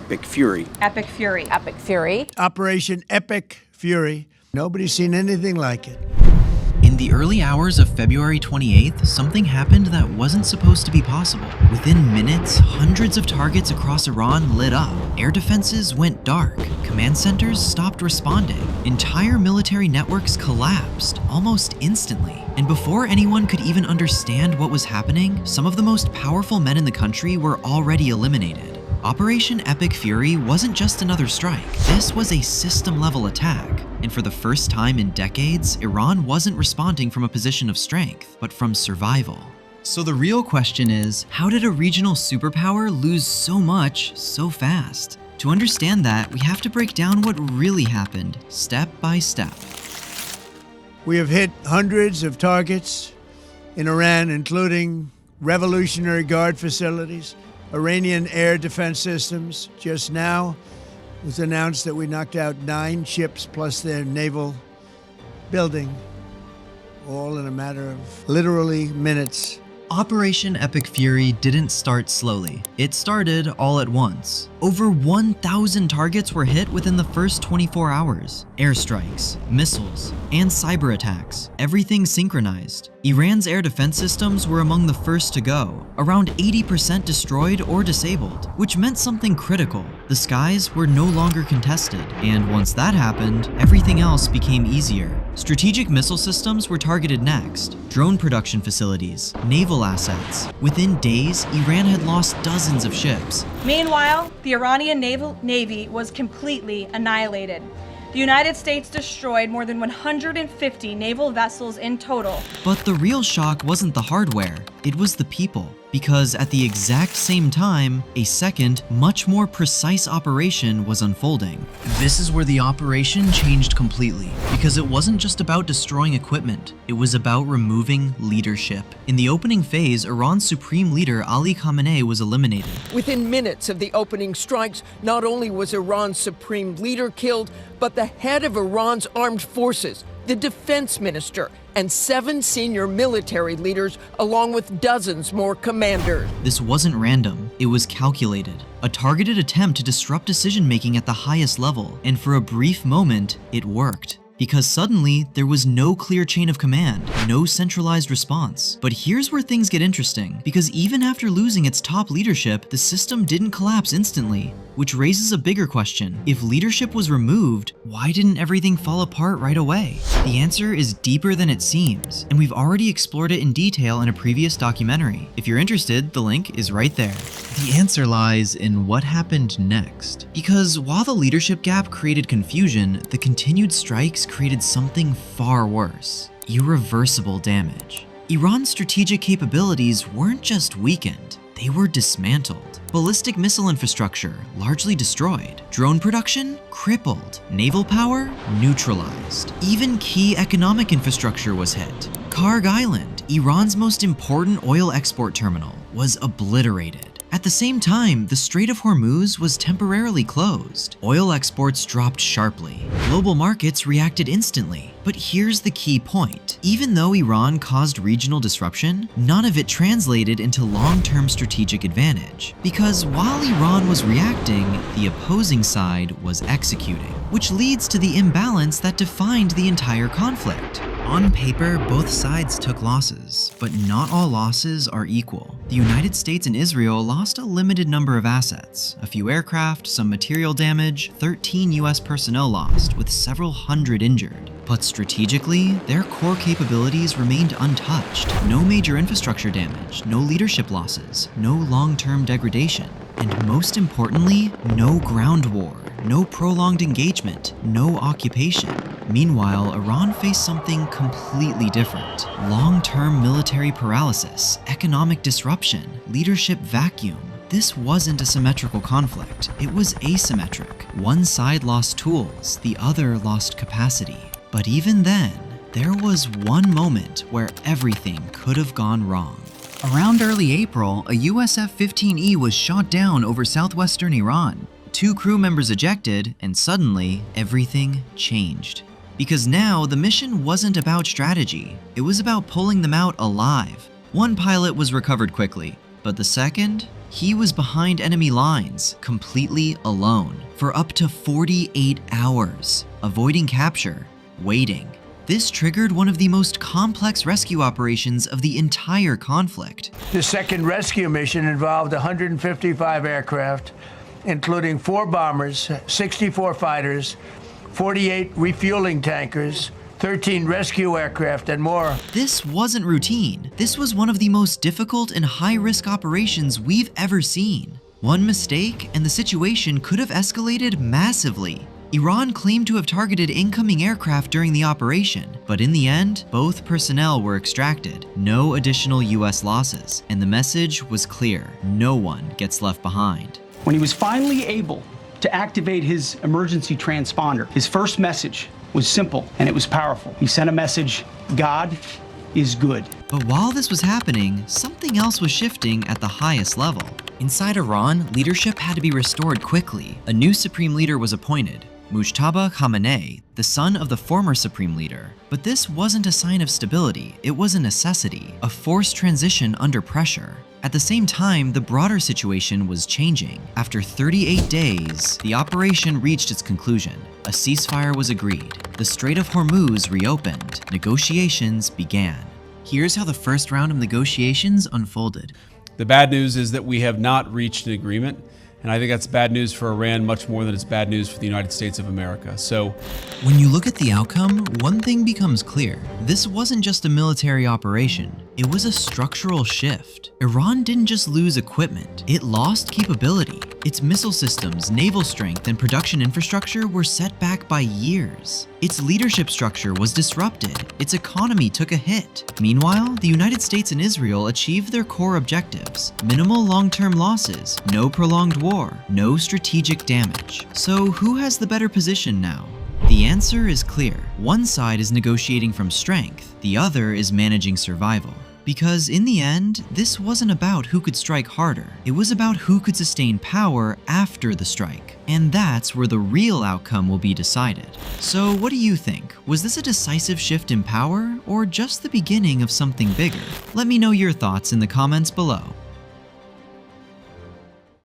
Epic Fury. Epic Fury. Epic Fury. Operation Epic Fury. Nobody's seen anything like it. In the early hours of February 28th, something happened that wasn't supposed to be possible. Within minutes, hundreds of targets across Iran lit up. Air defenses went dark. Command centers stopped responding. Entire military networks collapsed almost instantly. And before anyone could even understand what was happening, some of the most powerful men in the country were already eliminated. Operation Epic Fury wasn't just another strike. This was a system-level attack. And for the first time in decades, Iran wasn't responding from a position of strength, but from survival. So the real question is, how did a regional superpower lose so much so fast? To understand that, we have to break down what really happened, step by step. We have hit hundreds of targets in Iran, including Revolutionary Guard facilities, Iranian air defense systems. Just now, it was announced that we knocked out 9 ships plus their naval building, all in a matter of literally minutes. Operation Epic Fury didn't start slowly. It started all at once. Over 1,000 targets were hit within the first 24 hours. Airstrikes, missiles, and cyber attacks. Everything synchronized. Iran's air defense systems were among the first to go, around 80% destroyed or disabled, which meant something critical. The skies were no longer contested, and once that happened, everything else became easier. Strategic missile systems were targeted next, drone production facilities, naval assets. Within days, Iran had lost dozens of ships. Meanwhile, the Iranian Navy was completely annihilated. The United States destroyed more than 150 naval vessels in total. But the real shock wasn't the hardware, it was the people. Because at the exact same time, a second, much more precise operation was unfolding. This is where the operation changed completely, because it wasn't just about destroying equipment, it was about removing leadership. In the opening phase, Iran's supreme leader Ali Khamenei was eliminated. Within minutes of the opening strikes, not only was Iran's supreme leader killed, but the head of Iran's armed forces, the defense minister, and 7 senior military leaders, along with dozens more commanders. This wasn't random, it was calculated. A targeted attempt to disrupt decision-making at the highest level, and for a brief moment, it worked. Because suddenly, there was no clear chain of command, no centralized response. But here's where things get interesting, because even after losing its top leadership, the system didn't collapse instantly, which raises a bigger question. If leadership was removed, why didn't everything fall apart right away? The answer is deeper than it seems, and we've already explored it in detail in a previous documentary. If you're interested, the link is right there. The answer lies in what happened next. Because while the leadership gap created confusion, the continued strikes created something far worse: irreversible damage. Iran's strategic capabilities weren't just weakened, they were dismantled. Ballistic missile infrastructure largely destroyed. Drone production crippled. Naval power neutralized. Even key economic infrastructure was hit. Karg Island, Iran's most important oil export terminal, was obliterated. At the same time, the Strait of Hormuz was temporarily closed. Oil exports dropped sharply. Global markets reacted instantly. But here's the key point. Even though Iran caused regional disruption, none of it translated into long-term strategic advantage. Because while Iran was reacting, the opposing side was executing, which leads to the imbalance that defined the entire conflict. On paper, both sides took losses, but not all losses are equal. The United States and Israel lost a limited number of assets, a few aircraft, some material damage, 13 US personnel lost, with several hundred injured. But strategically, their core capabilities remained untouched. No major infrastructure damage, no leadership losses, no long-term degradation, and most importantly, no ground war, no prolonged engagement, no occupation. Meanwhile, Iran faced something completely different: long-term military paralysis, economic disruption, leadership vacuum. This wasn't a symmetrical conflict, it was asymmetric. One side lost tools, the other lost capacity. But even then, there was one moment where everything could have gone wrong. Around early April, a US F-15E was shot down over southwestern Iran. 2 crew members ejected, and suddenly, everything changed. Because now, the mission wasn't about strategy, it was about pulling them out alive. One pilot was recovered quickly, but the second He was behind enemy lines, completely alone, for up to 48 hours, avoiding capture, waiting. This triggered one of the most complex rescue operations of the entire conflict. The second rescue mission involved 155 aircraft, including 4 bombers, 64 fighters, 48 refueling tankers, 13 rescue aircraft, and more. This wasn't routine. This was one of the most difficult and high-risk operations we've ever seen. One mistake, and the situation could have escalated massively. Iran claimed to have targeted incoming aircraft during the operation, but in the end, both personnel were extracted, no additional US losses, and the message was clear: no one gets left behind. When he was finally able to activate his emergency transponder, his first message was simple and it was powerful. He sent a message: God is good. But while this was happening, something else was shifting at the highest level. Inside Iran, leadership had to be restored quickly. A new supreme leader was appointed, Leader Khamenei, the son of the former supreme leader. But this wasn't a sign of stability, it was a necessity, a forced transition under pressure. At the same time, the broader situation was changing. After 38 days, the operation reached its conclusion. A ceasefire was agreed. The Strait of Hormuz reopened. Negotiations began. Here's how the first round of negotiations unfolded. The bad news is that we have not reached an agreement. And I think that's bad news for Iran much more than it's bad news for the United States of America. So, when you look at the outcome, one thing becomes clear. This wasn't just a military operation. It was a structural shift. Iran didn't just lose equipment, it lost capability. Its missile systems, naval strength, and production infrastructure were set back by years. Its leadership structure was disrupted. Its economy took a hit. Meanwhile, the United States and Israel achieved their core objectives: minimal long-term losses, no prolonged war, no strategic damage. So who has the better position now? The answer is clear. One side is negotiating from strength, the other is managing survival. Because in the end, this wasn't about who could strike harder. It was about who could sustain power after the strike. And that's where the real outcome will be decided. So what do you think? Was this a decisive shift in power, or just the beginning of something bigger? Let me know your thoughts in the comments below.